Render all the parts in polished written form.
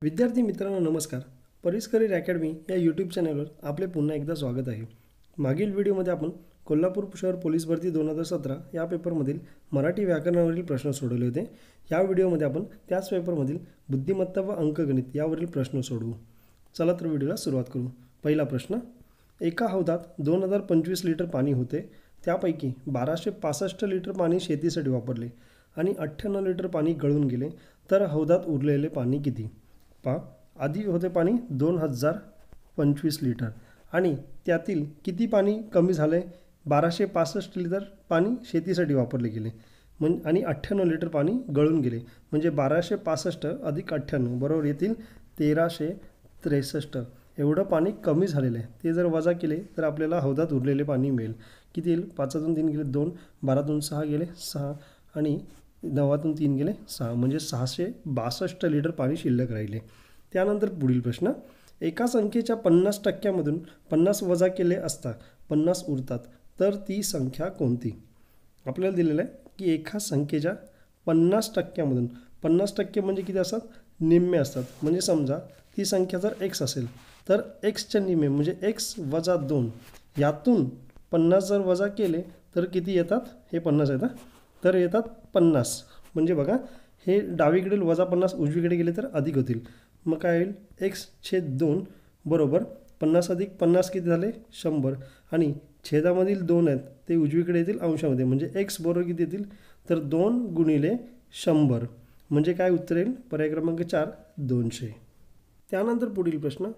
विद्यार्थी मित्रांनो नमस्कार. परीस करिअर अकॅडमी या यूट्यूब चॅनलवर आपले पुन्हा एकदा स्वागत आहे. मागील व्हिडिओमध्ये आपण कोल्हापूर शहर पोलीस भरती 2017 या पेपरमधील मराठी व्याकरणावरील प्रश्न सोडवले होते. या व्हिडिओमध्ये आपण त्याच पेपरमधील बुद्धिमत्ता व अंकगणित यावरील प्रश्न सोडवू. चला तर व्हिडिओला सुरुवात करू. पहिला प्रश्न, एका हौदात 2025 लिटर पाणी होते. त्यापैकी 1265 लिटर पाणी शेतीसाठी वापरले आणि 98 लिटर पाणी गळून गेले, तर हौदात उरलेले पाणी किती? आधी होते पाणी 2025 लिटर आणि त्यातील किती पाणी कमी झाले? 1265 लिटर पाणी शेतीसाठी वापरले गेले आणि 98 लिटर पाणी गळून गेले, म्हणजे 1265 अधिक 98 बरोबर येतील 1363. एवढं पाणी कमी झालेलं आहे. ते जर वजा केले तर आपल्याला हौदात उरलेले पाणी मिळेल. किती येईल? 5तून 3 गेले 2, 12तून 6 गेले 6 आणि 9तून 3 गेले 6, म्हणजे 662 लिटर पाणी शिल्लक राहिले. त्यानंतर पुढील प्रश्न, एका संख्येच्या 50% 50 वजा केले असता 50 उरतात, तर ती संख्या कोणती? आपल्याला दिलेलं आहे की एका संख्येच्या 50% 50% म्हणजे किती असतात? निम्मे असतात. म्हणजे समजा ती संख्या जर x असेल तर xच्या निम्मे म्हणजे x वजा 2 यातून 50 जर वजा केले तर किती येतात? हे 50 येतात, तर येतात 50. म्हणजे बघा, हे डावीकडील वजा 50 उजवीकडे गेले तर अधिक होतील. मग काय होईल? x/2 बरोबर 50 अधिक 50 किती झाले? 100 आणि छेदामधील 2 आहेत ते उजवीकडे येतील अंशामध्ये, म्हणजे x बरोबर किती येतील? तर 2 गुणिले 100, म्हणजे काय उत्तर येईल? पर्याय क्रमांक 4 200. त्यानंतर पुढील प्रश्न,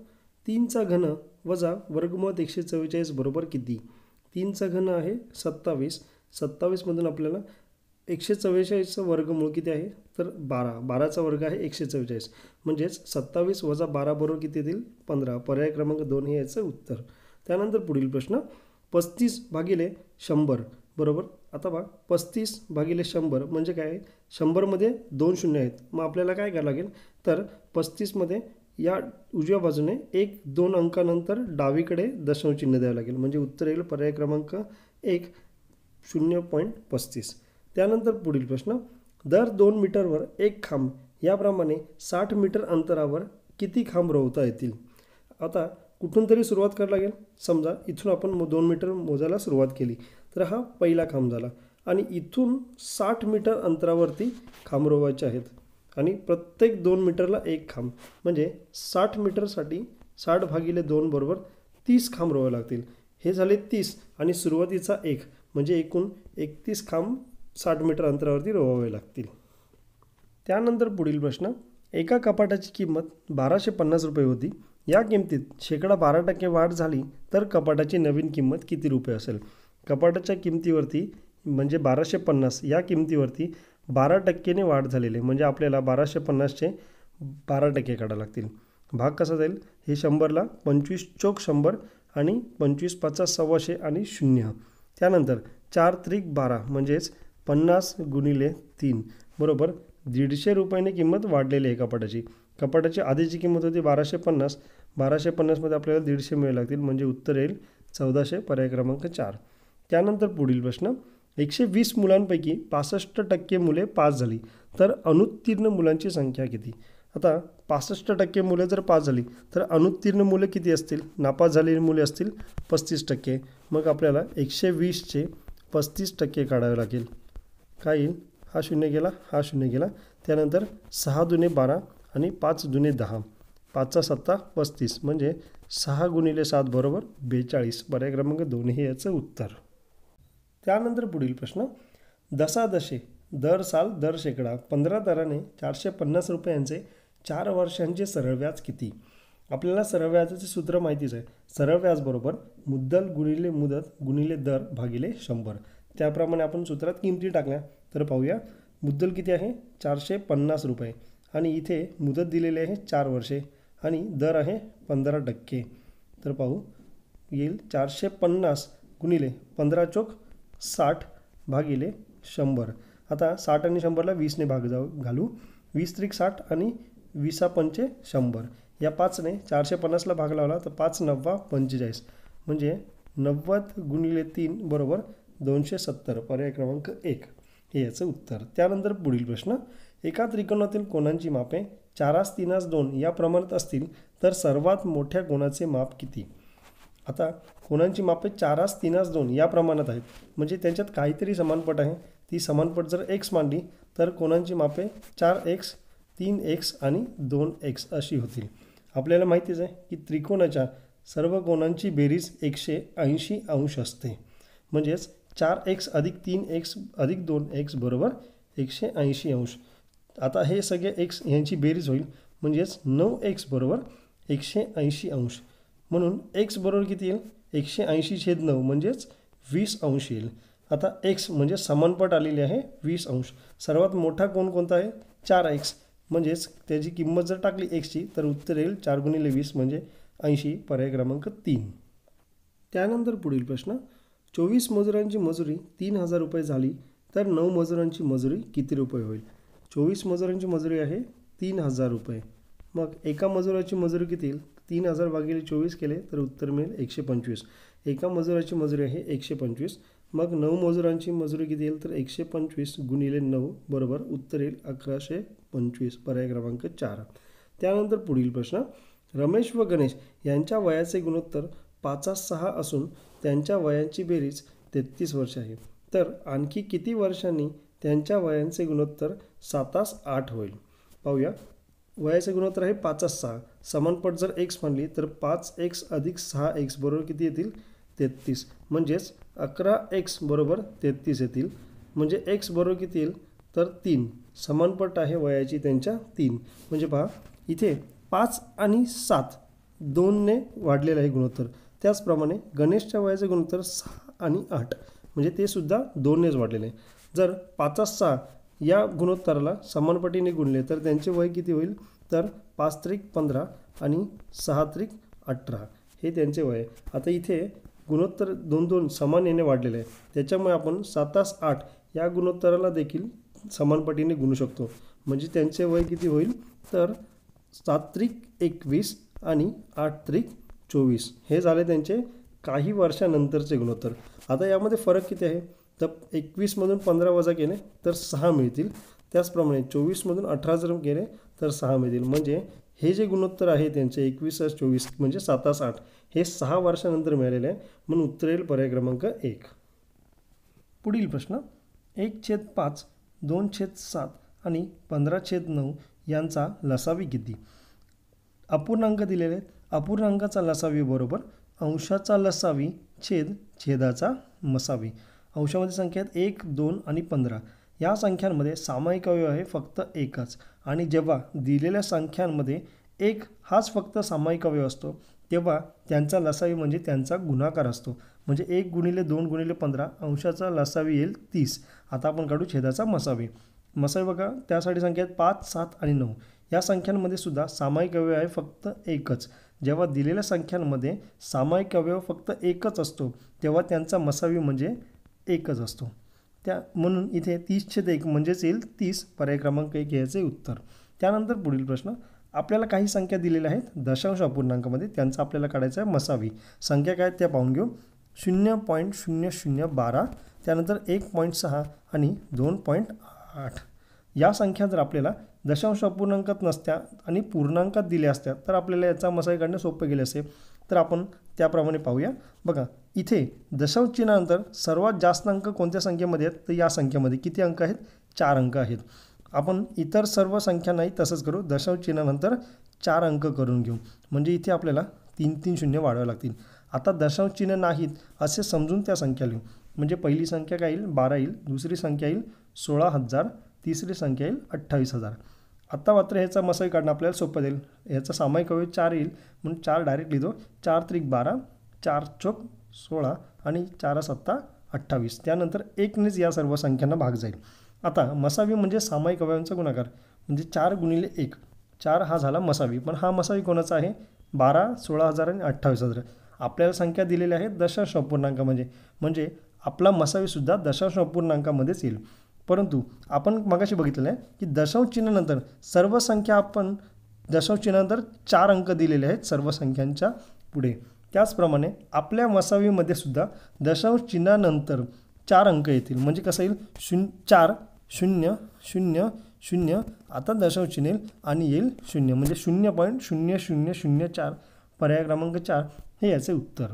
3चा घन वजा वर्गमुळात 144 बरोबर किती? 3चा घन आहे 27. 27मधून आपल्याला 144चं वर्गमूळ किती आहे? तर 12. 12चा वर्ग आहे 144, म्हणजेच 27 वजा 12 बरोबर किती येतील? 15. पर्याय क्रमांक 2 हे याचं उत्तर. त्यानंतर पुढील प्रश्न, 35 भागिले 100 बरोबर. आता बघा, 35 भागिले 100 म्हणजे काय आहे? 100मध्ये 2 शून्य आहेत. मग आपल्याला काय करावं लागेल? तर 35मध्ये या उजव्या बाजूने 1-2 अंकानंतर डावीकडे दशांश चिन्ह द्यावं लागेल, म्हणजे उत्तर येईल पर्याय क्रमांक 1 0.35. त्यानंतर पुढील प्रश्न, दर 2 मीटरवर एक खांब याप्रमाणे 60 मीटर अंतरावर किती खांब रोवता येतील? आता कुठून तरी सुरुवात करावी लागेल. समजा इथून आपण 2 मीटर मोजायला सुरुवात केली, तर हा पहिला खांब झाला आणि इथून 60 मीटर अंतरावरती खांब रोवायचे आहेत आणि प्रत्येक 2 मीटरला एक खांब, म्हणजे 60 मीटरसाठी 60 भागिले 2 बरोबर 30 खांब रोवावे लागतील. हे झाले 30 आणि सुरुवातीचा 1, म्हणजे एकूण 31 खांब 60 मीटर अंतरावरती रोवावे लागतील. त्यानंतर पुढील प्रश्न, एका कपाटाची किंमत 1250 रुपये होती. या किमतीत 12% वाढ झाली तर कपाटाची नवीन किंमत किती रुपये असेल? कपाटाच्या किमतीवरती म्हणजे 1250 या किमतीवरती 12%ने वाढ झालेली, म्हणजे आपल्याला 1250चे 12% काढावे लागतील. भाग कसा जाईल? हे 100ला 25 चोक 100 आणि 25 5 125 आणि 0. त्यानंतर 4 त्रिक 12 म्हणजेच 50 गुणिले 3 बरोबर 150 रुपयाने किंमत वाढलेली आहे कपाटाची. कपाटाची आधीची किंमत होती 1250. 1250मध्ये आपल्याला 150 मिळावे लागतील, म्हणजे उत्तर येईल 1400 पर्याय क्रमांक 4. त्यानंतर पुढील प्रश्न, 120 मुलांपैकी 65% मुले पास झाली, तर अनुत्तीर्ण मुलांची संख्या किती? आता 65% मुले जर पास झाली तर अनुत्तीर्ण मुले किती असतील? नापास झालेली मुले असतील 35%. मग आपल्याला 120चे 35% काढावे लागेल. काय येईल? हा 0 गेला, हा 0 गेला. त्यानंतर 6 दुने 12 आणि 5 दुने 10, 5 7 35, म्हणजे 6 गुणिले 7 बरोबर 42. पर्याय क्रमांक 2 हे याचं उत्तर. त्यानंतर पुढील प्रश्न, दशादशे दर साल दर शेकडा 15 दराने 450 रुपयांचे 4 वर्षांचे सरळ व्याज किती? आपल्याला सरळ व्याजाचे सूत्र माहितीच आहे. सरळ व्याज बरोबर मुद्दल गुणिले मुदत गुणिले दर भागिले 100. त्याप्रमाणे आपण सूत्रात किमती टाकल्या तर पाहूया. मुद्दल किती आहे? 450 रुपये आणि इथे मुदत दिलेली आहे 4 वर्षे आणि दर आहे 15%. तर पाहू, येईल 450 गुणिले 15 चोक 60 भागिले 100. आता 60 आणि 100ला 20ने भाग घालू. 20 त्रिक 60 आणि 20 पंचे 100. या 5ने 450ला भाग लावला तर 5 9 45, म्हणजे 90 गुणिले 3 बरोबर 270. पर्याय क्रमांक 1 हे याचं उत्तर. त्यानंतर पुढील प्रश्न, एका त्रिकोणातील कोणांची मापे 4:3:2 या प्रमाणात असतील तर सर्वात मोठ्या कोणाचे माप किती? आता कोणांची मापे 4:3:2 या प्रमाणात आहेत, म्हणजे त्यांच्यात काहीतरी समानपट आहे. ती समानपट जर x मानली तर कोणांची मापे 4x, 3x आणि 2x अशी होतील. आपल्याला माहितीच आहे की त्रिकोणाच्या सर्व कोणांची बेरीज 180 अंश असते. म्हणजेच 4x अधिक 3x अधिक 2x बरोबर 180 अंश. आता हे सगळे x यांची बेरीज होईल, म्हणजेच 9x बरोबर 180 अंश. म्हणून x बरोबर किती येईल? 180/9 म्हणजेच 20 अंश येईल. आता x म्हणजे समानपट आलेली आहे 20 अंश. सर्वात मोठा कोण कोणता आहे? 4x. म्हणजेच त्याची किंमत जर टाकली xची तर उत्तर येईल 4 × 20 म्हणजे 80, पर्याय क्रमांक 3. त्यानंतर पुढील प्रश्न, 24 मजुरांची मजुरी 3,000 रुपये झाली तर 9 मजुरांची मजुरी किती रुपये होईल? 24 मजुरांची मजुरी आहे 3,000 रुपये. मग एका मजुराची मजुरी किती येईल? 3,000 भागिले 24 केले तर उत्तर मिळेल 125. एका मजुराची मजुरी आहे 125. मग 9 मजुरांची मजुरी किती येईल? तर 125 × 9 बरोबर उत्तर येईल 1125, पर्याय क्रमांक 4. त्यानंतर पुढील प्रश्न, रमेश व गणेश यांच्या वयाचे गुणोत्तर 5:6 असून त्यांच्या वयांची बेरीज 33 वर्ष आहे. तर आणखी किती वर्षांनी त्यांच्या वयांचे गुणोत्तर 7:8 होईल? पाहूया. वयाचे गुणोत्तर आहे 5:6. समानपट जर x मानली तर 5x अधिक 6x बरोबर किती येतील? 33. म्हणजेच 11x बरोबर 33 येतील. म्हणजे x बरोबर किती येईल? तर 3. समानपट आहे वयाची त्यांच्या 3. म्हणजे पहा इथे 5 आणि 7 2ने वाढलेलं आहे गुणोत्तर. त्याचप्रमाणे गणेशच्या वयाचे गुणोत्तर 6 आणि 8 म्हणजे ते सुद्धा 2नेच वाढलेले आहे. जर 5:6 या गुणोत्तराला समानपटीने गुणले तर त्यांचे वय किती होईल? तर 5×15 आणि 6×18 हे त्यांचे वय आहे. आता इथे गुणोत्तर 2 समान याने वाढलेले आहे, त्याच्यामुळे आपण 7:8 या गुणोत्तराला देखील समानपटीने गुणू शकतो. म्हणजे त्यांचे वय किती होईल? तर 7×21 आणि 8×24 हे झाले त्यांचे काही वर्षानंतरचे गुणोत्तर. आता यामध्ये फरक किती आहे? तर 21मधून 15 वजा केले तर 6 मिळतील. त्याचप्रमाणे 24मधून 18 जर केले तर 6 मिळतील. म्हणजे हे जे गुणोत्तर आहे त्यांचे 21/24 म्हणजे 7:8 हे 6 वर्षानंतर मिळालेले आहे. म्हणून उत्तर येईल पर्याय क्रमांक 1. पुढील प्रश्न, 1/5, 2/7 आणि 15/9 यांचा लसावी किती? अपूर्णांक दिलेले आहेत. अपूर्णांकाचा लसावी बरोबर अंशाचा लसावी छेद छेदाचा मसावी. अंशामध्ये संख्या आहेत 1, 2 आणि 15. या संख्यांमध्ये सामायिक अवयव आहे फक्त एकच. आणि जेव्हा दिलेल्या संख्यांमध्ये 1 हाच फक्त सामायिक अवयव असतो तेव्हा त्यांचा लसावी म्हणजे त्यांचा गुणाकार असतो. म्हणजे 1 × 2 × 15 अंशाचा लसावी येईल 30. आता आपण काढू छेदाचा मसावी. मसावी बघा त्यासाठी संख्या आहेत 5, 7 आणि 9. या संख्यांमध्ये सुद्धा सामायिक अवयव आहे फक्त एकच. जेव्हा दिलेल्या संख्यांमध्ये सामायिक अवयव फक्त एकच असतो तेव्हा त्यांचा मसावी म्हणजे एकच असतो. म्हणून इथे 30/1 म्हणजेच येईल 30, पर्याय क्रमांक 1 याचे उत्तर. त्यानंतर पुढील प्रश्न, आपल्याला काही संख्या दिलेल्या आहेत दशांश अपूर्णांकामध्ये, त्यांचा आपल्याला काढायचा आहे मसावी. संख्या काय त्या पाहून घेऊ. 0.0012, त्यानंतर 1.6 आणि 2.8. या संख्या जर आपल्याला दशांश अपूर्णांकात नसत्या आणि पूर्णांकात दिल्या असत्या तर आपल्याला याचा मसावी काढणे सोपे गेले असते. तर आपण त्याप्रमाणे पाहूया. बघा इथे दशांश चिन्हानंतर सर्वात जास्त अंक कोणत्या संख्येमध्ये आहेत? तर या संख्येमध्ये किती अंक आहेत? 4 अंक आहेत. आपण इतर सर्व संख्या नाही तसंच करू, दशांश चिन्हानंतर 4 अंक करून घेऊ. म्हणजे इथे आपल्याला 3 शून्य वाढवावे लागतील. आता दशांश चिन्ह नाहीत असे समजून त्या संख्या लिहू. म्हणजे पहिली संख्या काय येईल? 12 येईल. दुसरी संख्या येईल 16,000. तिसरी संख्या येईल 28,000. आता मात्र ह्याचा मसावी काढणं आपल्याला सोपं जाईल. ह्याचा सामायिक अवयव 4 येईल म्हणून 4 डायरेक्ट लिहितो. 4×3=12, 4×4=16 आणि 4×7=28. 28. त्यानंतर 1नेच या सर्व संख्यांना भाग जाईल. आता मसावी म्हणजे सामायिक अवयवांचा गुणाकार म्हणजे 4 × 1. 4 हा झाला मसावी. पण हा मसावी कोणाचा आहे? 12, 16,000 आणि 28,000. आपल्याला संख्या दिलेल्या आहेत दशांश अपूर्णांकामध्ये. म्हणजे आपला मसावीसुद्धा दशांश अपूर्णांकामध्येच येईल. परंतु आपण मगाशी बघितलेलं आहे की दशांश चिन्हानंतर सर्व संख्या आपण दशांश चिन्हानंतर 4 अंक दिलेले आहेत सर्व संख्यांच्या पुढे. त्याचप्रमाणे आपल्या मसावीमध्ये सुद्धा दशांश चिन्हानंतर 4 अंक येतील. म्हणजे कसं येईल? 4, 0, 0, शून्य, आता दशांश चिन्ह येईल आणि येईल शून्य, म्हणजे 0.0004 पर्याय क्रमांक 4 हे याचे उत्तर.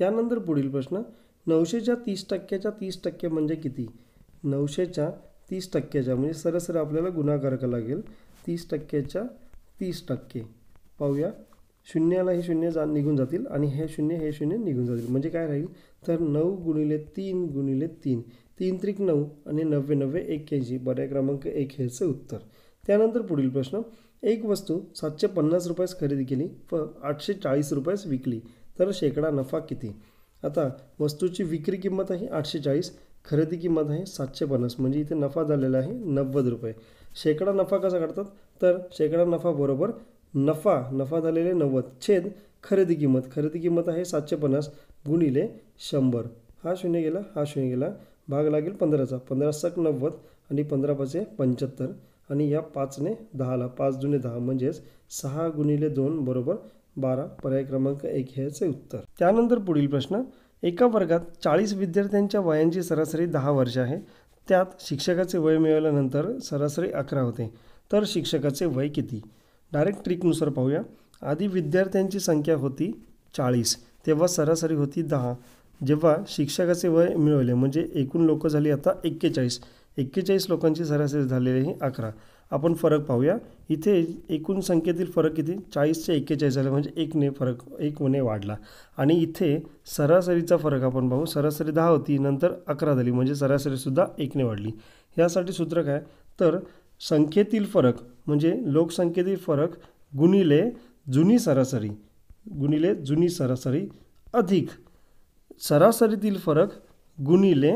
त्यानंतर पुढील प्रश्न, 900च्या 30%च्या 30% म्हणजे किती? 900च्या 30%च्या म्हणजे सरासरी आपल्याला गुणाकार करावा लागेल. 30%च्या 30% पाहूया. शून्याला हे शून्य निघून जातील आणि हे शून्य निघून जातील, म्हणजे काय राहील तर 9 गुणिले 3 गुणिले 3, 3 त्रिक 9 आणि 90 90 81, पर्याय क्रमांक 1 हेच उत्तर. त्यानंतर पुढील प्रश्न, एक वस्तू 750 रुपयास खरेदी केली व 840 रुपयास विकली तर शेकडा नफा किती? आता वस्तूची विक्री किंमत आहे 840, खरेदी किंमत आहे 750, म्हणजे इथे नफा झालेला आहे 90 रुपये. शेकडा नफा कसा काढतात तर शेकडा नफा बरोबर नफा झालेले 90 छेद खरेदी किंमत आहे 750 गुणिले 100. हा शून्य गेला, हा शून्य गेला, भाग लागेल 15चा, 15 सक 90 आणि 15 पाचे 75 आणि या 5ने 10ला, 5 दुने 10 म्हणजेच 6 गुणिले 2 बरोबर 12, पर्याय क्रमांक 1 हे याचे उत्तर. त्यानंतर पुढील प्रश्न, एका वर्गात 40 विद्यार्थ्यांच्या वयांची सरासरी 10 वर्ष आहे. त्यात शिक्षकाचे वय मिळवल्यानंतर सरासरी 11 होते, तर शिक्षकाचे वय किती? डायरेक्ट ट्रिकनुसार पाहूया. आधी विद्यार्थ्यांची संख्या होती 40, तेव्हा सरासरी होती 10. जेव्हा शिक्षकाचे वय मिळवले म्हणजे एकूण लोक झाली आता 41 लोकांची सरासरी झालेली आहे 11. आपण फरक पाहूया. इथे एकूण संख्येतील फरक किती? 40 चे 41 झाले, म्हणजे 1ने वाढला. आणि इथे सरासरीचा फरक आपण पाहू. सरासरी 10 होती, नंतर 11 झाली, म्हणजे सरासरीसुद्धा 1ने वाढली. यासाठी सूत्र काय तर संख्येतील फरक म्हणजे लोकसंख्येतील फरक गुणिले जुनी सरासरी अधिक सरासरीतील फरक गुणिले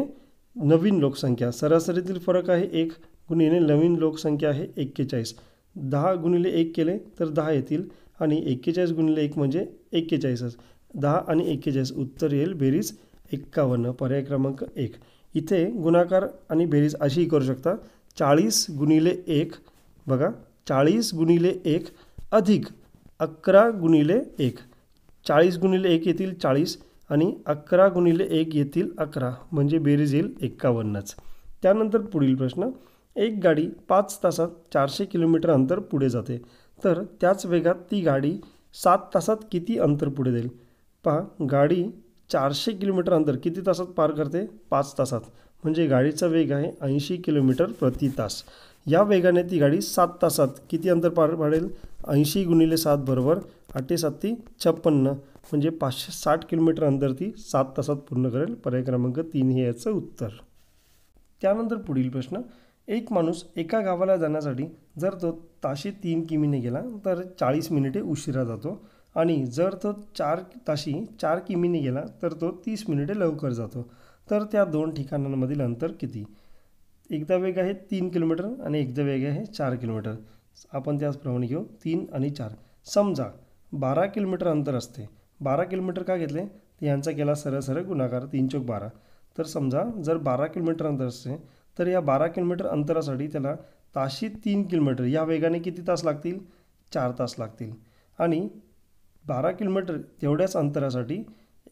नवीन लोकसंख्या. सरासरीतील फरक आहे 1 गुणिले नवीन लोकसंख्या आहे 41. 10 गुणिले 1 केले तर 10 येतील आणि 41 गुणिले 1 म्हणजे 41च. 10 आणि 41 उत्तर येईल बेरीज 51, पर्याय क्रमांक 1. इथे गुणाकार आणि बेरीज अशीही करू शकता. 40 गुणिले 1 बघा, 40 गुणिले 1 अधिक 11 गुणिले 1. 40 गुणिले 1 येतील 40 आणि 11 गुणिले 1 येतील 11, म्हणजे बेरीज येईल 51च. त्यानंतर पुढील प्रश्न, एक गाडी 5 तासात 400 किलोमीटर अंतर पुढे जाते, तर त्याच वेगात ती गाडी 7 तासात किती अंतर पुढे जाईल? पहा, गाडी 400 किलोमीटर अंतर किती तासात पार करते? 5 तासात, म्हणजे गाडीचा वेग आहे 80 किलोमीटर प्रति तास. या वेगाने ती गाडी 7 तासात किती अंतर पार पाडेल? 80 गुणिले 7 बरोबर 8 7 56, म्हणजे 560 किलोमीटर अंतर ती 7 तासात पूर्ण करेल, पर्याय क्रमांक 3 हे याचं उत्तर. त्यानंतर पुढील प्रश्न, एक माणूस एका गावाला जाण्यासाठी जर तो ताशी 3 किमीने गेला तर 40 मिनिटे उशिरा जातो, आणि जर तो ताशी 4 किमीने गेला तर तो 30 मिनिटे लवकर जातो, तर त्या दोन ठिकाणांमधील अंतर किती? एकदा वेग आहे 3 किलोमीटर आणि एकदा वेग आहे 4 किलोमीटर. आपण त्याचप्रमाणे घेऊ 3 आणि 4. समजा 12 किलोमीटर अंतर असते. 12 किलोमीटर का घेतले? यांचा केला सरळ गुणाकार, 3 चौक 12. तर समजा जर 12 किलोमीटर अंतर असते तर या 12 किलोमीटर अंतरासाठी त्याला ताशी 3 किलोमीटर या वेगाने किती तास लागतील? 4 तास लागतील. आणि 12 किलोमीटर तेवढ्याच अंतरासाठी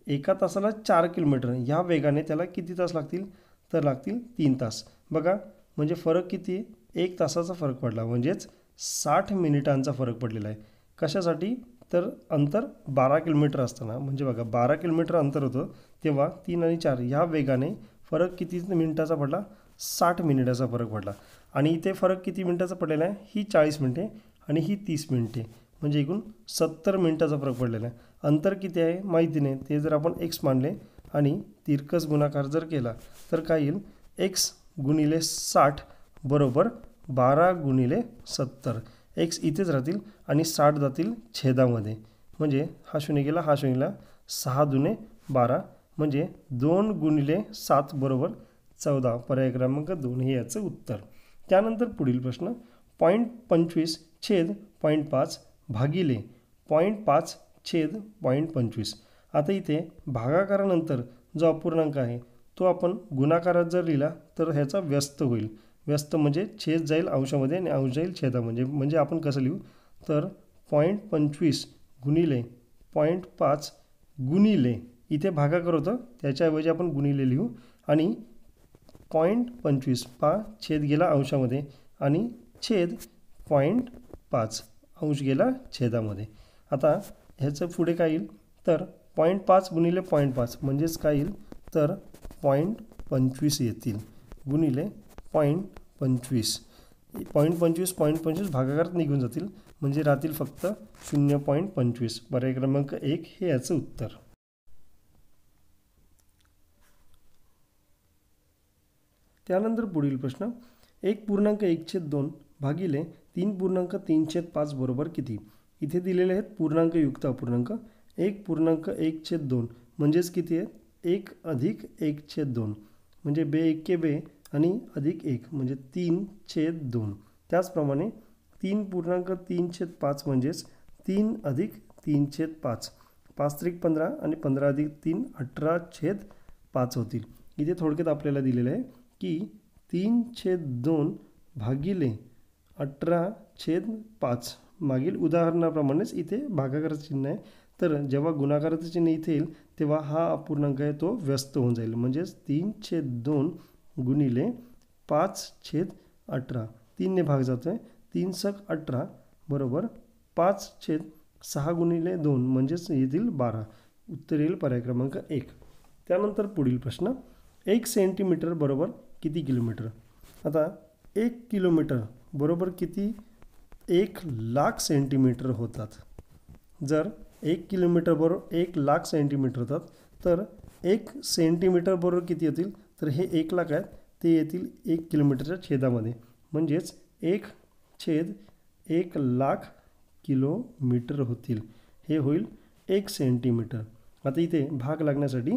एका तासाला 4 किलोमीटर या वेगाने त्याला किती तास लागतील? तर लागतील 3 तास. बघा, म्हणजे फरक किती? 1 तासाचा फरक पडला, म्हणजेच 60 मिनिटांचा फरक पडलेला आहे. कशासाठी? तर अंतर 12 किलोमीटर असताना, म्हणजे बघा 12 किलोमीटर अंतर होतं तेव्हा 3 आणि 4 या वेगाने फरक किती मिनिटाचा पडला? 60 मिनिटाचा फरक पडला. आणि इथे फरक किती मिनिटाचा पडलेला आहे? ही 40 मिनिटे आणि ही 30 मिनिटे, म्हणजे एकूण 70 मिनिटाचा फरक पडलेला आहे. अंतर किती आहे माहिती नाही, ते जर आपण x मानले आणि तिरकस गुणाकार जर केला तर काय येईल? x गुणिले 60 बरोबर 12 गुणिले 70. x इथेच राहतील आणि 60 जातील छेदामध्ये, म्हणजे हा शून्य गेला, हा शून्य गेला, 6 दुने 12, म्हणजे 2 गुणिले 7 बरोबर 14, पर्याय क्रमांक 2 हे याचं उत्तर. त्यानंतर पुढील प्रश्न, 0.25 छेद 0.5 भागिले 0.5 छेद 0.25. आता इथे भागाकारानंतर जो अपूर्णांक आहे तो आपण गुणाकारात जर लिहिला तर ह्याचा व्यस्त होईल. व्यस्त म्हणजे छेद जाईल अंशामध्ये आणि अंश जाईल छेदामध्ये. म्हणजे आपण कसं लिहू तर 0.25 गुणिले 0.5 गुणिले, इथे भागाकार होतं त्याच्याऐवजी आपण गुणिले लिहू, आणि 0.25 छेद गेला अंशामध्ये आणि छेद 0.5 अंश गेला छेदामध्ये. आता ह्याचं पुढे काय येईल तर 0.5 गुणिले 0.5 म्हणजेच काय येईल तर 0.25 येतील गुणिले 0.25. 0.25 भागाकारात निघून जातील म्हणजे राहतील फक्त 0.25. पर्याय क्रमांक 1 हे याचं उत्तर. त्यानंतर पुढील प्रश्न 1.1/2 भागिले 3.3/5 बरोबर किती. इथे दिलेले आहेत पूर्णांक युक्त अपूर्णांक. 1.1/2 म्हणजेच किती आहे 1 अधिक 1/2 म्हणजे बे 1 बे आणि अधिक 1 म्हणजे 3/2. त्याचप्रमाणे 3.3/5 म्हणजेच 3 अधिक 3/5. 5×3 = 15 आणि 15 अधिक 3 18/5 होतील. इथे थोडक्यात आपल्याला दिलेलं आहे की 3/2 भागिले 18/5. मागील उदाहरणाप्रमाणेच इथे भागाकाराचं चिन्ह आहे. तर जेव्हा गुणाकाराचं चिन्ह इथे येईल तेव्हा हा अपूर्णांक आहे तो व्यस्त होऊन जाईल. म्हणजेच 3/2 गुणिले 5/18. 3ने भाग जातो आहे 3×18 बरोबर 5/6 गुणिले 2 म्हणजेच येतील 12. उत्तर येईल पर्याय क्रमांक 1. त्यानंतर पुढील प्रश्न 1 सेंटीमीटर बरोबर किती किलोमीटर. आता 1 किलोमीटर बरोबर किती 1,00,000 सेंटीमीटर होतात. जर 1 किलोमीटर बरोबर 1,00,000 सेंटीमीटर होतात तर 1 सेंटीमीटर बरोबर किती येतील तर हे 1,00,000 आहेत ते येतील 1 किलोमीटरच्या छेदामध्ये म्हणजेच 1/1,00,000 किलोमीटर होतील. हे होईल 1 सेंटीमीटर. आता इथे भाग लागण्यासाठी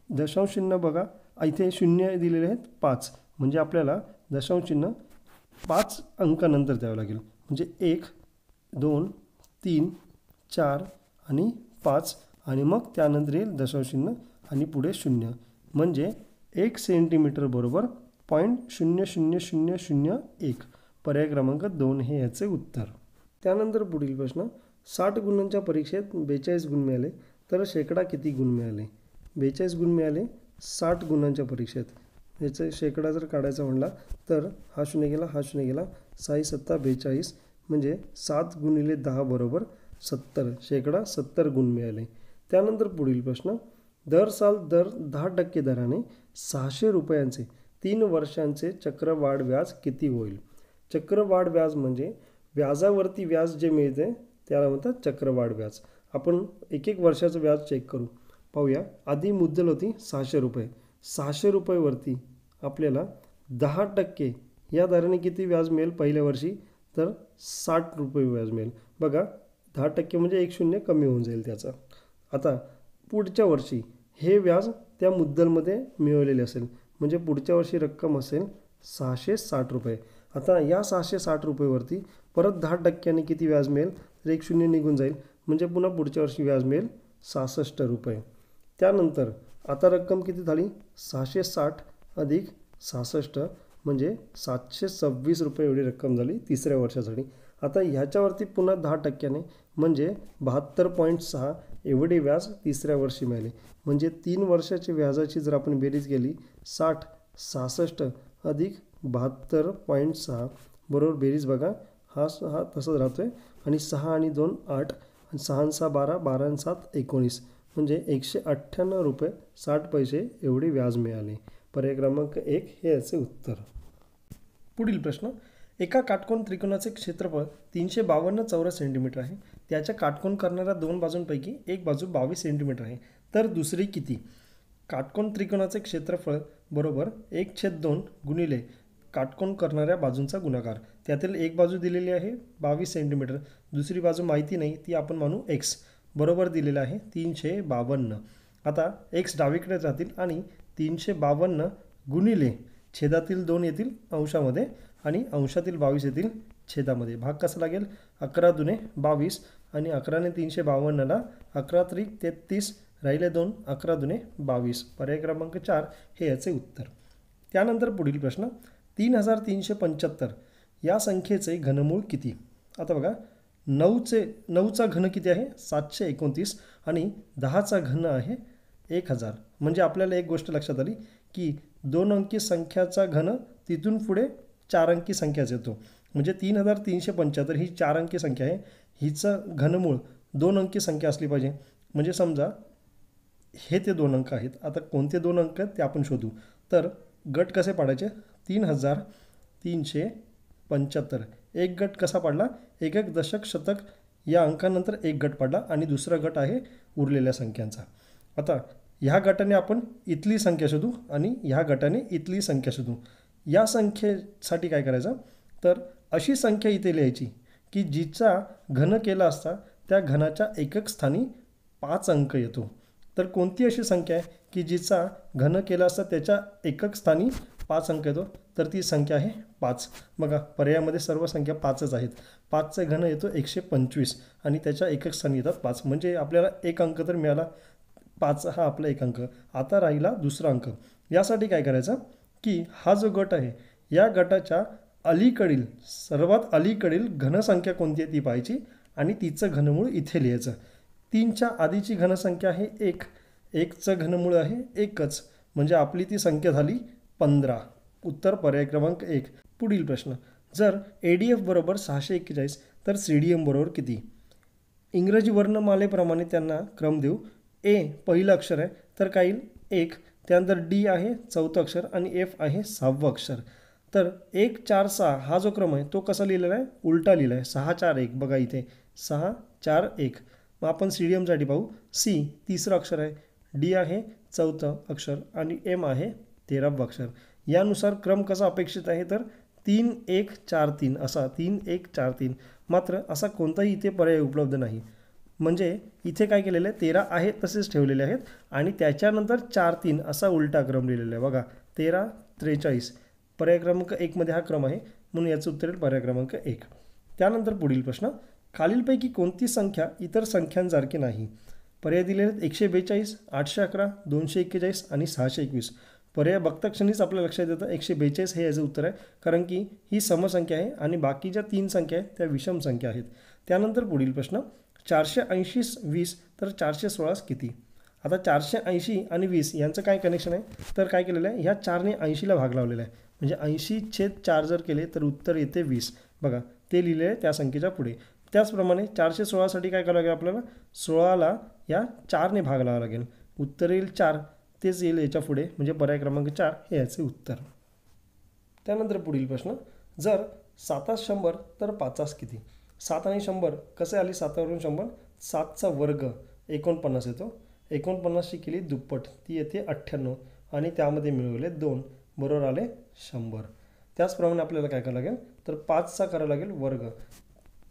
दशांश चिन्ह बघा इथे 0 दिलेले आहेत 5 म्हणजे आपल्याला दशांश चिन्ह 5 अंकानंतर द्यावं लागेल. म्हणजे 1 2 3 4 आणि 5 आणि मग त्यानंतर येईल दशांश चिन्ह आणि पुढे 0 म्हणजे 1 सेंटीमीटर बरोबर 0.00001. पर्याय क्रमांक 2 हे याचे उत्तर. त्यानंतर पुढील प्रश्न 60 गुणांच्या परीक्षेत 42 गुण मिळाले तर शेकडा किती गुण मिळाले. 42 गुण मिळाले 60 गुणांच्या परीक्षेत. याचा शेकडा जर काढायचा म्हणला तर हा 0 गेला हा 0 गेला 6 7 42 म्हणजे 7 गुणिले 10 बरोबर 70. शेकडा 70 गुण मिळाले. त्यानंतर पुढील प्रश्न दर साल दर 10% दराने 600 रुपयांचे 3 वर्षांचे चक्रवाढ व्याज किती होईल. चक्रवाढ व्याज म्हणजे व्याजावरती व्याज जे मिळते त्याला म्हणतात चक्रवाढ व्याज. आपण एक एक वर्षाचं व्याज चेक करू. पाहूया. आधी मुद्दल होती 600 रुपये. 600 रुपयेवरती आपल्याला 10% या दराने किती व्याज मिळेल पहिल्या वर्षी तर 60 रुपये व्याज मिळेल. बघा 10% म्हणजे 1 शून्य कमी होऊन जाईल त्याचा. आता पुढच्या वर्षी हे व्याज त्या मुद्दलमध्ये मिळवलेले असेल म्हणजे पुढच्या वर्षी रक्कम असेल 660 रुपये. आता या 660 रुपयेवरती परत 10% किती व्याज मिळेल तर 1 शून्य निघून जाईल म्हणजे पुन्हा पुढच्या वर्षी व्याज मिळेल 66 रुपये. त्यानंतर आता रक्कम किती झाली 660 अधिक 66 म्हणजे 726 रुपये एवढी रक्कम झाली तिसऱ्या वर्षासाठी. आता ह्याच्यावरती पुन्हा 10% म्हणजे 72.6 एवढे व्याज तिसऱ्या वर्षी मिळाले. म्हणजे 3 वर्षाची व्याजाची जर आपण बेरीज केली 60 66 अधिक 72.6 बरोबर बेरीज बघा हा तसंच राहतो आहे आणि 6 आणि 2 8 आणि 6 आणि 6 12 12 आणि 7 19 म्हणजे 198 रुपये 60 पैसे एवढे व्याज मिळाले. पर्याय क्रमांक 1 हे याचे उत्तर. पुढील प्रश्न एका काटकोन त्रिकोणाचे क्षेत्रफळ 352 चौरस सेंटीमीटर आहे. त्याच्या काटकोन करणाऱ्या 2 बाजूंपैकी एक बाजू 22 सेंटीमीटर आहे तर दुसरी किती. काटकोन त्रिकोणाचे क्षेत्रफळ बरोबर 1/2 गुणिले काटकोन करणाऱ्या बाजूंचा गुणाकार. त्यातील एक बाजू दिलेली आहे 22 सेंटीमीटर दुसरी बाजू माहिती नाही ती आपण मानू x बरोबर दिलेलं आहे 352. आता x डावीकडे जातील आणि 352 गुणिले छेदातील 2 येतील अंशामध्ये आणि अंशातील 22 येतील छेदामध्ये. भाग कसा लागेल 11 दुने 22 आणि 11 ने 352ला 11 त्रिक 33 राहिले 2 11 दुने 22. पर्याय क्रमांक 4 हे याचे उत्तर. त्यानंतर पुढील प्रश्न 3375 या संख्येचे घनमूळ किती. आता बघा 9चा घन किती आहे 729 आणि 10चा घन आहे 1000. म्हणजे आपल्याला एक गोष्ट लक्षात आली की 2 अंकी संख्याचा घन तिथून पुढे 4 अंकी संख्याच येतो. म्हणजे 3375 ही 4 अंकी संख्या आहे, हिचं घनमूळ 2 अंकी संख्या असली पाहिजे. म्हणजे समजा हे ते 2 अंक आहेत. आता कोणते 2 अंक आहेत ते आपण शोधू. तर गट कसे पाडायचे? 3375. एक गट कसा पाडला? एक दशक शतक या अंकानंतर एक गट पाडला आणि दुसरा गट आहे उरलेल्या संख्यांचा. आता ह्या गटाने आपण इथली संख्या शोधू आणि ह्या गटाने इथली संख्या शोधू. या संख्येसाठी काय करायचं? तर अशी संख्या इथे लिहायची की जिचा घन केला असता त्या घनाच्या एकक स्थानी 5 अंक येतो. तर कोणती अशी संख्या आहे की जिचा घन केला असता त्याच्या एकक स्थानी 5 अंक येतो? तर ती संख्या आहे 5. बघा पर्यायामध्ये सर्व संख्या 5च आहेत. 5चा घन येतो 125 आणि त्याच्या एकक स्थानी येतात 5. म्हणजे आपल्याला एक अंक तर मिळाला. 5 हा आपला एक अंक. आता राहिला दुसरा अंक. यासाठी काय करायचं की हा जो गट आहे या गटाच्या अलीकडील सर्वात अलीकडील घनसंख्या कोणती आहे ती पाहायची आणि तिचं घनमूळ इथे लिहायचं. 3च्या आधीची घनसंख्या आहे 1. 1चं घनमूळ आहे 1च. म्हणजे आपली ती संख्या झाली 15. उत्तर पर्याय क्रमांक 1. पुढील प्रश्न. जर ADF बरोबर 641 तर CDM बरोबर किती? इंग्रजी वर्णमालेप्रमाणे त्यांना क्रम देऊ. A पहिलं अक्षर आहे तर काय येईल? 1. त्यानंतर D आहे 4थं अक्षर आणि F आहे 6वं अक्षर. तर 1 4 6 हा जो क्रम आहे तो कसा लिहिलेला आहे? उलटा लिहिला आहे. 6 4 1. बघा इथे 6 4 1. मग आपण CDMसाठी पाहू. C तिसरं अक्षर आहे, D आहे 4थं अक्षर आणि M आहे 13वं अक्षर. यानुसार क्रम कसा अपेक्षित आहे? तर 3 1 4 3 असा 3 1 4 3. मात्र असा कोणताही इथे पर्याय उपलब्ध नाही. म्हणजे इथे काय केलेलं आहे? 13 आहे तसेच ठेवलेले आहेत आणि त्याच्यानंतर 4 3 असा उलटा क्रम लिहिलेला आहे. बघा 13 43. पर्याय क्रमांक 1 मध्ये हा क्रम आहे म्हणून याचं उत्तर येईल पर्याय क्रमांक 1. त्यानंतर पुढील प्रश्न. खालीलपैकी कोणती संख्या इतर संख्यांसारखी नाही? पर्याय दिलेले आहेत 142 811 241 आणि 621. पर्याय बघता क्षणीच आपल्या लक्षात येतं 142 हे याचं उत्तर आहे, कारण की ही समसंख्या आहे आणि बाकीच्या 3 संख्या आहेत त्या विषम संख्या आहेत. त्यानंतर पुढील प्रश्न. 480 20 तर 416 किती? आता 480 आणि 20 यांचं काय कनेक्शन आहे? तर काय केलेलं आहे? ह्या 4ने 80ला भाग लावलेला आहे. म्हणजे 80/4 जर केले तर उत्तर येते 20. बघा ते लिहिलेलं आहे त्या संख्येच्या पुढे. त्याचप्रमाणे 416साठी काय करावं लागेल आपल्याला? 16ला या 4ने भाग लावावा लागेल. उत्तर येईल 4. तेच येईल याच्या पुढे म्हणजे पर्याय क्रमांक 4 हे याचे उत्तर. त्यानंतर पुढील प्रश्न. जर 7 100 तर 50 किती? 7 आणि 100 कसे आले? 7 वरून 100. 7चा वर्ग 49 येतो. 49ची केली दुप्पट ती येते 98 आणि त्यामध्ये मिळवले 2 बरोबर आले 100. त्याचप्रमाणे आपल्याला काय करावं लागेल? तर 5चा करावं लागेल वर्ग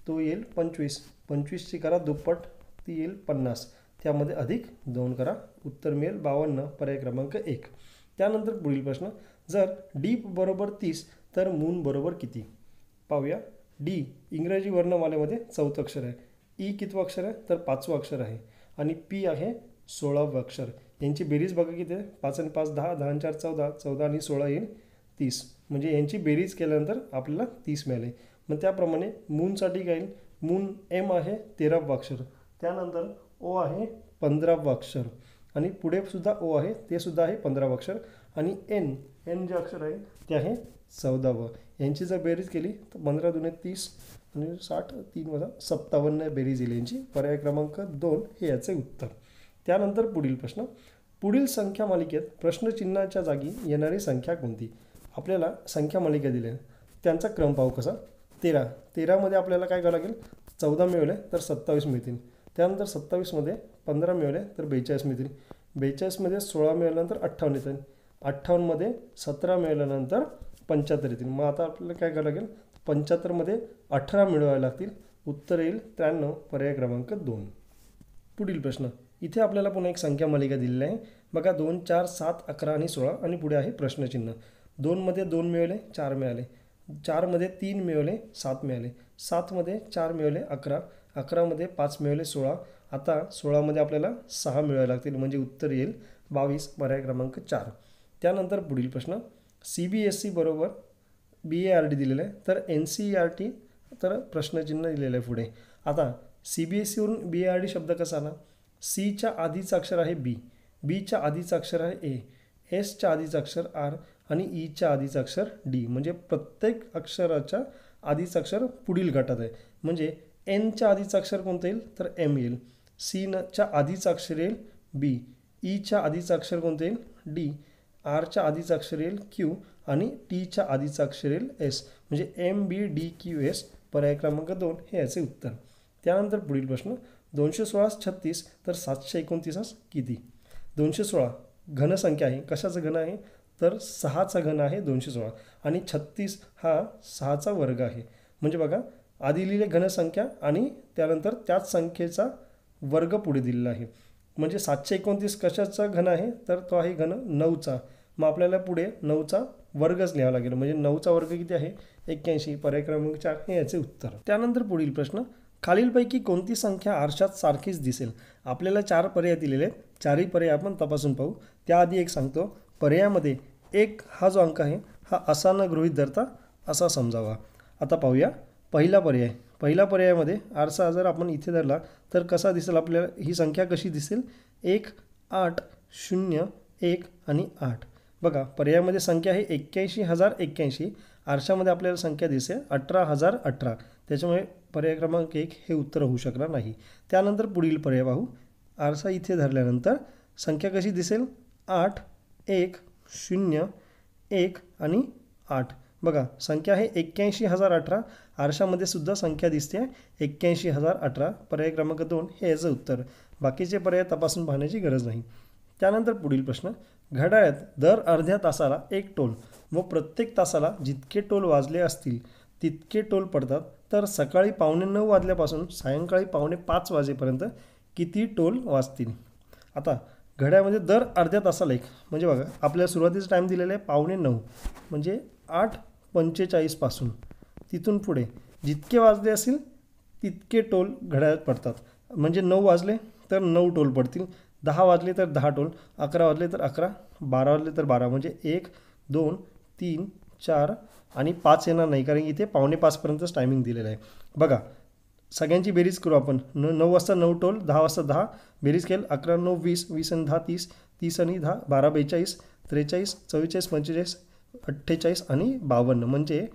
तो येईल 25. 25ची करा दुप्पट ती येईल 50. त्यामध्ये अधिक 2 करा उत्तर मिळेल 52 पर्याय क्रमांक 1. त्यानंतर पुढील प्रश्न. जर D बरोबर 30 तर मून बरोबर किती? पाहूया. D इंग्रजी वर्णमालेमध्ये 4थं अक्षर आहे. E कितवं अक्षर आहे? तर 5वं अक्षर आहे आणि P आहे 16वं अक्षर. यांची बेरीज बघा किती आहे? 5 आणि 5 10 10 आणि 4 14 14 आणि 16 येईल 30. म्हणजे यांची बेरीज केल्यानंतर आपल्याला 30 मिळाले. मग त्याप्रमाणे मूनसाठी काय येईल? मून M आहे 13वं अक्षर. त्यानंतर O आहे 15वं अक्षर आणि पुढे सुद्धा O आहे ते सुद्धा आहे 15वं अक्षर आणि N जे अक्षर आहे ते आहे 14वं. यांची जर बेरीज केली तर 15 दुने 30 आणि 60 3 वजा 57 बेरीज येईल यांची. पर्याय क्रमांक 2 हे याचे उत्तर. त्यानंतर पुढील प्रश्न. पुढील संख्या मालिकेत प्रश्नचिन्हाच्या जागी येणारी संख्या कोणती? आपल्याला संख्या मालिका दिली आहे त्यांचा क्रम पाहू कसा. 13मध्ये आपल्याला काय करावं लागेल? 14 मिळवले तर 27 मिळतील. त्यानंतर 27मध्ये 15 मिळवले तर 42 मिळतील. 42मध्ये 16 मिळाल्यानंतर 58 येतील. 58मध्ये 17 मिळाल्यानंतर 75 येतील. मग आता आपल्याला काय करावं लागेल? 75मध्ये 18 मिळवावे लागतील. उत्तर येईल 93 पर्याय क्रमांक 2. पुढील प्रश्न. इथे आपल्याला पुन्हा एक संख्या मालिका दिलेली आहे. बघा 2 4 7 11 आणि 16 आणि पुढे आहे प्रश्नचिन्ह. 2मध्ये 2 मिळवले 4 मिळाले. 4मध्ये 3 मिळवले 7 मिळाले. 7मध्ये 4 मिळवले 11. 11मध्ये 5 मिळवले 16. आता 16मध्ये आपल्याला 6 मिळवावे लागतील म्हणजे उत्तर येईल 22 पर्याय क्रमांक 4. त्यानंतर पुढील प्रश्न. CBSE बरोबर BARD दिलेलं आहे तर NCERT तर प्रश्नचिन्ह दिलेलं आहे पुढे. आता CBSEवरून BARD शब्द कसा आला? Cच्या आधीचं अक्षर आहे B, Bच्या आधीचं अक्षर आहे A, Sच्या आधीचं अक्षर R आणि Eच्या आधीचं अक्षर D. म्हणजे प्रत्येक अक्षराच्या आधीचं अक्षर पुढील गटात आहे, म्हणजे एनच्या आधीचं अक्षर कोणतं येईल तर एम येईल, च्या आधीचं अक्षर येईल बी, ईच्या आधीचं अक्षर कोणतं येईल डी, आरच्या आधीचं अक्षर येईल क्यू आणि टीच्या आधीचं अक्षर येईल एस, म्हणजे एम बी डी क्यू एस. पर्याय क्रमांक 2 हे याचे उत्तर. त्यानंतर पुढील प्रश्न 216 36 तर 729 किती. 216 घनसंख्या आहे, कशाचा घन आहे तर 6चा घन आहे 216 आणि 36 हा 6चा वर्ग आहे. म्हणजे बघा आधी लिहिले घनसंख्या आणि त्यानंतर त्याच संख्येचा वर्ग पुढे दिलेला आहे. म्हणजे 729 कशाचा घन आहे तर तो आहे घन 9चा. मग आपल्याला पुढे 9चा वर्गच लिहावा लागेल, म्हणजे 9चा वर्ग किती आहे 81. पर्याय क्रमांक 4 हे याचे उत्तर. त्यानंतर पुढील प्रश्न खालीलपैकी कोणती संख्या आरशात सारखीच दिसेल. आपल्याला 4 पर्याय दिलेले आहेत, चारही पर्याय आपण तपासून पाहू. त्याआधी एक सांगतो, पर्यायामध्ये 1 हा जो अंक आहे हा असा न गृहीत धरता असा समजावा. आता पाहूया पहिला पर्याय. पहिल्या पर्यायामध्ये आरसा जर आपण इथे धरला तर कसा दिसेल, आपल्याला ही संख्या कशी दिसेल 1 8 0 1 आणि 8. बघा पर्यायामध्ये संख्या आहे 81,081, आरशामध्ये आपल्याला संख्या दिसेल 18,018. त्याच्यामुळे पर्याय क्रमांक 1 हे उत्तर होऊ शकणार नाही. त्यानंतर पुढील पर्याय पाहू. आरसा इथे धरल्यानंतर संख्या कशी दिसेल 8 1 0 1 आणि 8. बघा संख्या आहे 81,018, आरशामध्ये सुद्धा संख्या दिसते 81,018. पर्याय क्रमांक 2 हे याचं उत्तर. बाकीचे पर्याय तपासून पाहण्याची गरज नाही. त्यानंतर पुढील प्रश्न घड्याळात दर अर्ध्या तासाला एक टोल व प्रत्येक तासाला जितके टोल वाजले असतील तितके टोल पडतात, तर सकाळी 9:15 वाजल्यापासून सायंकाळी 4:45 वाजेपर्यंत किती टोल वाजतील. आता घड्याळामध्ये दर अर्ध्या तासाला एक, म्हणजे बघा आपल्याला सुरुवातीचा टाईम दिलेला आहे 9:15, म्हणजे 8:45 पासून तिथून पुढे जितके वाजले असतील तितके टोल घड्याळात पडतात. म्हणजे 9 वाजले तर 9 टोल पडतील, 10 वाजले तर 10 टोल, 11 वाजले तर 11, 12 वाजले तर 12, म्हणजे 1 2 3 4 आणि 5 येणार नाही, कारण इथे 4:45 पर्यंतच टायमिंग दिलेलं आहे. बघा सगळ्यांची बेरीज करू आपण. 9 वाजता 9 टोल, 10 वाजता 10, बेरीज केलं 11 9 20, 20 आणि 10 30, 30 आणि 10 12 42, 43 44 45 48 आणि 52. म्हणजे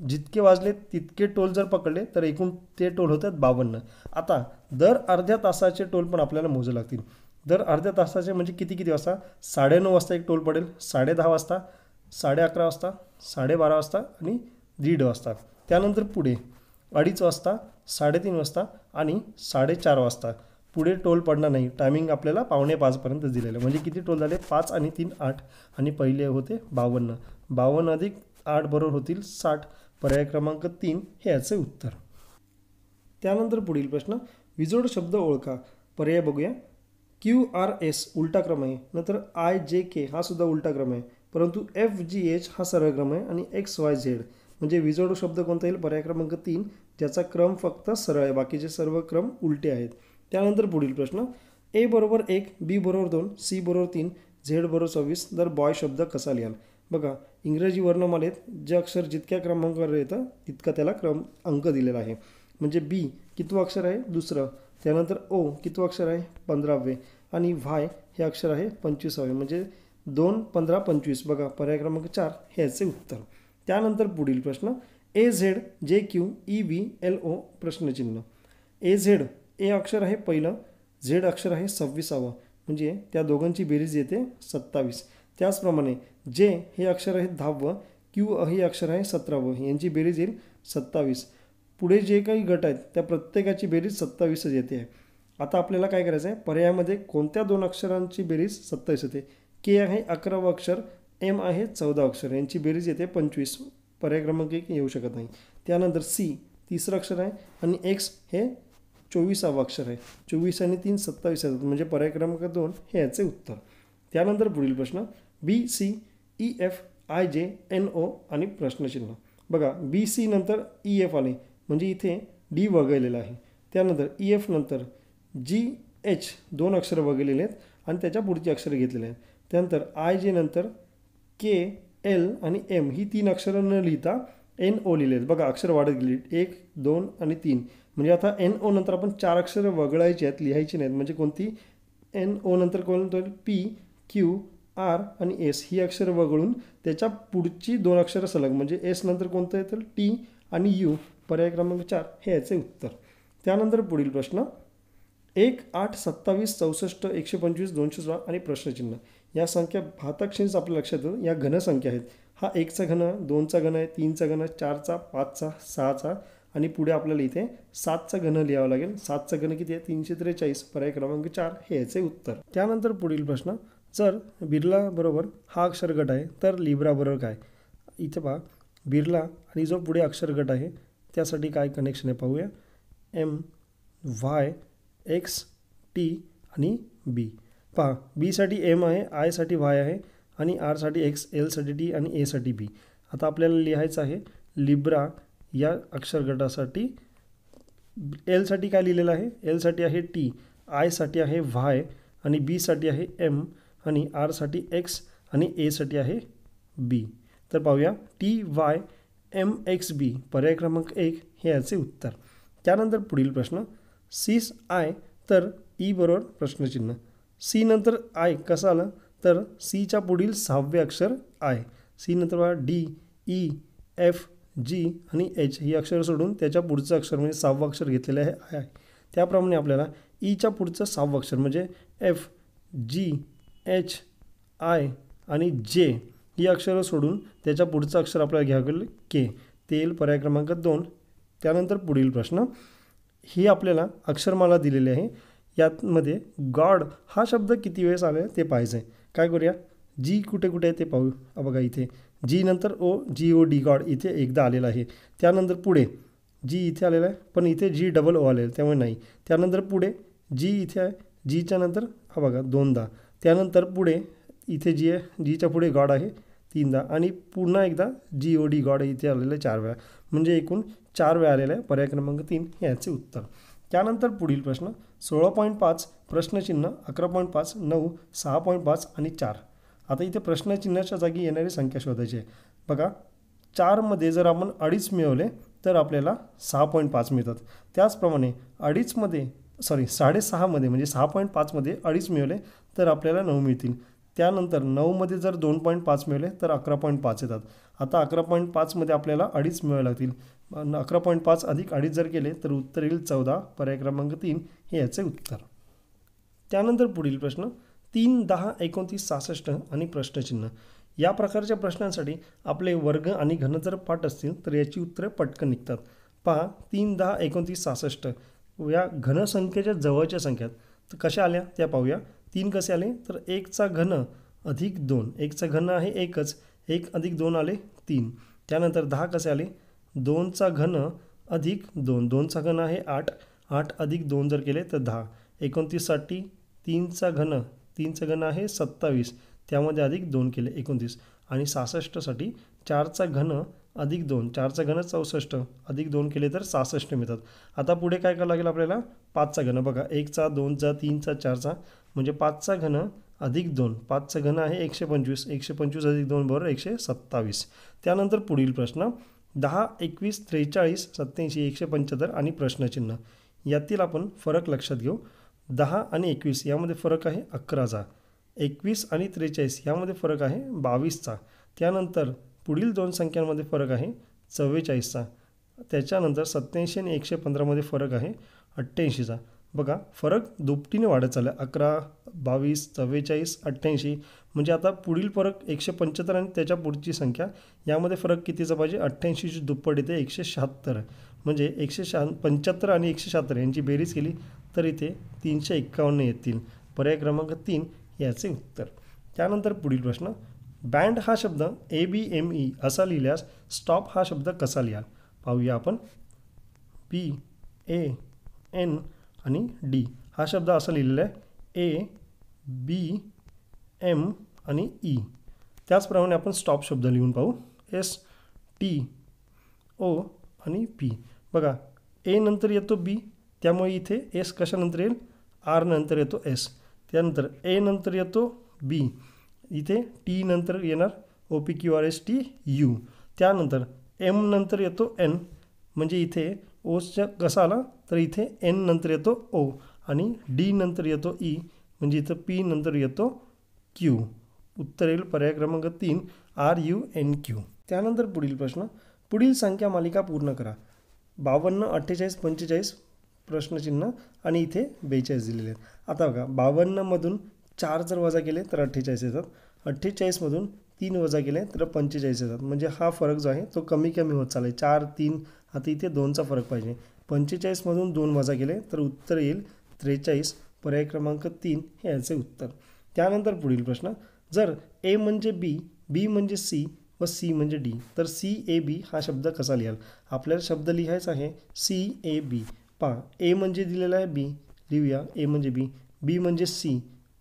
जितके वाजले तितके टोल जर पकडले तर एकूण ते टोल होतात 52. आता दर अर्ध्या तासाचे टोल पण आपल्याला मोजावे लागतील. दर अर्ध्या तासाचे म्हणजे किती वाजता 9:30 वाजता एक टोल पडेल, 10:30 वाजता, 11:30 वाजता, 12:30 वाजता आणि 1:30 वाजता. त्यानंतर पुढे 2:30 वाजता, 3:30 वाजता आणि 4:30 वाजता पुढे टोल पडणार नाही. टायमिंग आपल्याला 4:45 पर्यंत दिलेलं, म्हणजे किती टोल झाले 5 आणि 3 8 आणि पहिले होते 52. 52 अधिक 8 बरोबर होतील 60. पर्याय क्रमांक 3 हे याचे उत्तर. त्यानंतर पुढील प्रश्न विजोड शब्द ओळखा. पर्याय बघूया. QRS उलटा क्रम आहे, नंतर IJK हा सुद्धा उलटा क्रम आहे, परंतु FGH हा सरळ क्रम आहे आणि XYZ म्हणजे विजोड शब्द कोणता येईल पर्याय क्रमांक 3, ज्याचा क्रम फक्त सरळ आहे, बाकीचे सर्व क्रम उलटे आहेत. त्यानंतर पुढील प्रश्न A बरोबर 1, B बरोबर 2, C बरोबर 3, Z बरोबर 24 तर बॉय शब्द कसा लिहाल. बघा इंग्रजी वर्णमालेत जे अक्षर जितक्या क्रमांकावर येतं तितका त्याला अंक दिलेला आहे. म्हणजे B कितवं अक्षर आहे दुसरं, त्यानंतर O कितवं अक्षर आहे 15वे आणि Y हे अक्षर आहे 25वे, म्हणजे 2 15 25. बघा पर्याय क्रमांक 4 हे याचे उत्तर. त्यानंतर पुढील प्रश्न AZ JQ EV LO प्रश्नचिन्ह. AZ A अक्षर आहे पहिलं, Z अक्षर आहे 26वा, म्हणजे त्या दोघांची बेरीज येते 27. त्याचप्रमाणे J हे अक्षर आहे 10वं, Q हे अक्षर आहे 17वं, यांची बेरीज येईल 27. पुढे जे काही गट आहेत त्या प्रत्येकाची बेरीज 27च येते. आता आपल्याला काय करायचं आहे, पर्यायामध्ये कोणत्या दोन अक्षरांची बेरीज 27 येते. K आहे 11वं अक्षर, M आहे 14 अक्षर, यांची बेरीज येते 25. पर्याय क्रमांक 1 येऊ शकत नाही. त्यानंतर C तिसरं अक्षर आहे आणि X हे 24वा अक्षर आहे. 24 आणि 3 27 येतात, म्हणजे पर्याय क्रमांक 2 हे याचे उत्तर. त्यानंतर पुढील प्रश्न BC EF IJ NO आणि प्रश्नचिन्ह. बघा BC नंतर EF आले, म्हणजे इथे D वगळलेला आहे. त्यानंतर EF नंतर GH 2 अक्षर वगळलेले आहेत आणि त्याच्या पुढची अक्षरं घेतलेले आहेत. त्यानंतर IJ नंतर K L आणि M ही 3 अक्षरं न लिहिता NO लिहिले आहेत. बघा अक्षर वाढत गेली 1 2 आणि 3, म्हणजे आता NO नंतर आपण 4 अक्षरं वगळायची आहेत, लिहायची नाहीत. म्हणजे कोणती NO नंतर कोणतं P Q R आणि S ही अक्षरं वगळून त्याच्या पुढची 2 अक्षरं सलग, म्हणजे S नंतर कोणतं येतं T आणि यू पर्याय क्रमांक 4 हे याचे उत्तर. त्यानंतर पुढील प्रश्न 1, 8, 27, 64, 125, 216 आणि प्रश्नचिन्ह. या संख्या भाताक्षणीच आपल्या लक्षात येतं या घनसंख्या आहेत. हा 1चा घन, 2चा घन आहे, 3चा घन, 4चा, 5चा, 6चा आणि पुढे आपल्याला इथे 7चा घन लिहावं लागेल. 7चा घन किती आहे? 343. पर्याय क्रमांक 4 हे याचे उत्तर. त्यानंतर पुढील प्रश्न जर बिर्ला बरोबर हा अक्षर गट आहे तर लिब्रा बरोबर काय? इथे पहा बिर्ला आणि जो पुढे अक्षर गट आहे त्यासाठी काय कनेक्शन आहे पाहूया. एम वाय एक्स टी आणि बी. पहा बीसाठी एम आहे, आयसाठी वाय आहे आणि आरसाठी एक्स, एलसाठी टी आणि एसाठी बी. आता आपल्याला लिहायचं आहे लिब्रा या अक्षर गटासाठी. एलसाठी काय लिहिलेलं आहे? एलसाठी आहे टी, आयसाठी आहे वाय आणि बीसाठी आहे एम आणि आरसाठी एक्स आणि एसाठी आहे बी. तर पाहूया टी वाय एम एक्स बी पर्याय क्रमांक 1 हे याचे उत्तर. त्यानंतर पुढील प्रश्न सीस आय तर ई बरोबर प्रश्नचिन्ह. सी नंतर आय कसं आलं तर सीच्या पुढील 6वे अक्षर आय. सी नंतर बघा डी, ई, एफ, जी आणि एच ही अक्षर सोडून त्याच्या पुढचं अक्षर म्हणजे 6वं अक्षर घेतलेलं आहे आय. त्याप्रमाणे आपल्याला ईच्या पुढचं 6वं अक्षर म्हणजे एफ, जी, एच, आय आणि जे ही अक्षरं सोडून त्याच्या पुढचं अक्षर आपल्याला घ्यावं लागेल के. तेल पर्याय क्रमांक 2. त्यानंतर पुढील प्रश्न ही आपल्याला अक्षरमाला दिलेली आहे. यामध्ये गॉड हा शब्द किती वेळेस आला आहे ते पाहायचं आहे. काय करूया जी कुठे कुठे आहे ते पाहू. बघा इथे जी नंतर ओ, जी ओ डी गॉड इथे एकदा आलेलं आहे. त्यानंतर पुढे जी इथे आलेलं आहे पण इथे जी डबल ओ आलेलं त्यामुळे नाही. त्यानंतर पुढे जी इथे आहे, जीच्या नंतर हा बघा 2दा. त्यानंतर पुढे इथे जी आहे, जीच्या पुढे गॉड आहे 3दा आणि पुन्हा एकदा जी ओ डी गॉड इथे आलेलं आहे 4 वेळा. म्हणजे एकूण 4 वेळा आलेलं आहे. पर्याय क्रमांक 3 हे याचे उत्तर. त्यानंतर पुढील प्रश्न 16.5 प्रश्नचिन्ह 11.5 9 6.5 आणि 4. आता इथे प्रश्नचिन्हाच्या जागी येणारी संख्या शोधायची आहे. बघा 4मध्ये जर आपण 2.5 मिळवले तर आपल्याला 6.5 मिळतात. त्याचप्रमाणे 6.5मध्ये म्हणजे 6.5मध्ये 2.5 मिळवले तर आपल्याला 9 मिळतील. त्यानंतर 9मध्ये जर 2.5 मिळवले तर 11.5 येतात. आता 11.5मध्ये आपल्याला 2.5 मिळवावे लागतील. 11.5 अधिक 2.5 जर केले तर उत्तर येईल 14. पर्याय क्रमांक 3 हे याचे उत्तर. त्यानंतर पुढील प्रश्न 3, 10, 29, 66 आणि प्रश्नचिन्ह. या प्रकारच्या प्रश्नांसाठी आपले वर्ग आणि घन जर पाठ असतील तर याची उत्तरे पटकन निघतात. पहा 3, 10, 29, 66 या घनसंख्येच्या जवळच्या संख्यात तर कशा आल्या त्या पाहूया. 3 कसे आले तर 1चा घन अधिक 2. 1चा घन आहे 1च, 1 अधिक 2 आले 3. त्यानंतर 10 कसे आले 2चा घन अधिक 2. 2चा घन आहे 8. 8 अधिक 2 जर केले तर 10. 29साठी 3चा घन आहे 27. त्यामध्ये अधिक 2 केले 29. आणि 66साठी 4चा घन अधिक 2. 4चा घन 64 अधिक 2 केले तर 66 मिळतात. आता पुढे काय करावं लागेल आपल्याला 5चा घन. बघा 1चा 2चा 3चा 4चा म्हणजे 5चा घन अधिक 2. 5चा घन आहे 125. 125 अधिक 2 बरोबर 127. त्यानंतर पुढील प्रश्न 10, 21, 43, 87, 175 आणि प्रश्नचिन्ह. यातील आपण फरक लक्षात घेऊ. 10 आणि 21 यामध्ये फरक आहे 11चा. 21 आणि 43 यामध्ये फरक आहे 22चा. त्यानंतर पुढील 2 संख्यांमध्ये फरक आहे 44चा. त्याच्यानंतर 87 आणि 115मध्ये फरक आहे 88चा. बघा फरक दुपटीने वाढत चालला. 11, 22, 44, 88 म्हणजे आता पुढील फरक 175 आणि त्याच्या पुढची संख्या यामध्ये फरक कितीचा पाहिजे 88ची दुप्पट येते 176. म्हणजे 175 आणि 176 यांची बेरीज केली तर इथे 351 येतील. पर्याय क्रमांक 3 याचे उत्तर. त्यानंतर पुढील प्रश्न बँड हा शब्द ABME असा लिहिल्यास स्टॉप हा शब्द कसा लिहाल पाहूया आपण. BAN आणि D हा शब्द असा लिहिलेला आहे ABM आणि E. त्याचप्रमाणे आपण स्टॉप शब्द लिहून पाहू. STO आणि P. बघा A नंतर येतो B त्यामुळे इथे S कशानंतर येईल R नंतर येतो S. त्यानंतर A नंतर येतो B इथे T नंतर येणार OPQRSTU. त्यानंतर M नंतर येतो N म्हणजे इथे ओच्या कसा आला तर इथे N नंतर येतो O आणि D नंतर येतो E म्हणजे इथं P नंतर येतो Q. उत्तर येईल पर्याय क्रमांक 3 RUNQ. त्यानंतर पुढील प्रश्न पुढील संख्या मालिका पूर्ण करा. 52, 48, 45 प्रश्नचिन्ह आणि इथे 42 दिलेले आहेत. आता बघा 52मधून 4 जर वजा केले तर 48 येतात. 48मधून 3 वजा केले तर 45 येतात. म्हणजे हा फरक जो आहे तो कमी कमी होत चालला आहे. 4, 3 आता इथे 2चा फरक पाहिजे. 45मधून 2 वजा केले तर उत्तर येईल 43. पर्याय क्रमांक 3 हे याचे उत्तर. त्यानंतर पुढील प्रश्न, जर ए म्हणजे बी, बी म्हणजे सी व सी म्हणजे डी तर CAB हा शब्द कसा लिहाल. आपल्याला शब्द लिहायचा आहे CAB. पहा ए म्हणजे दिलेला आहे बी, लिहूया ए म्हणजे बी, बी म्हणजे सी,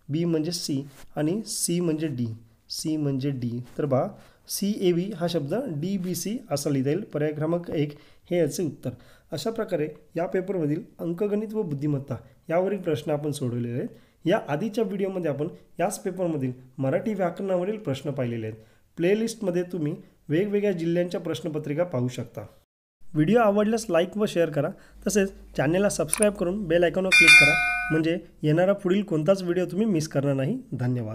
बी म्हणजे सी आणि सी म्हणजे डी, सी म्हणजे डी. तर पहा CAB हा शब्द DBC असा लिहिता येईल. पर्याय क्रमांक 1 हे याचे उत्तर. अशा प्रकारे या पेपरमधील अंकगणित व बुद्धिमत्ता यावरील प्रश्न आपण सोडवलेले आहेत. या आधीच्या व्हिडिओमध्ये आपण याच पेपरमधील मराठी व्याकरणावरील प्रश्न पाहिलेले आहेत. प्लेलिस्टमध्ये तुम्ही वेगवेगळ्या जिल्ह्यांच्या प्रश्नपत्रिका पाहू शकता. व्हिडिओ आवडल्यास लाईक व शेअर करा. तसेच चॅनेलला सबस्क्राईब करून बेल आयकॉनवर क्लिक करा. म्हणजे येणारा पुढील कोणताच व्हिडिओ तुम्ही मिस करणार नाही. धन्यवाद.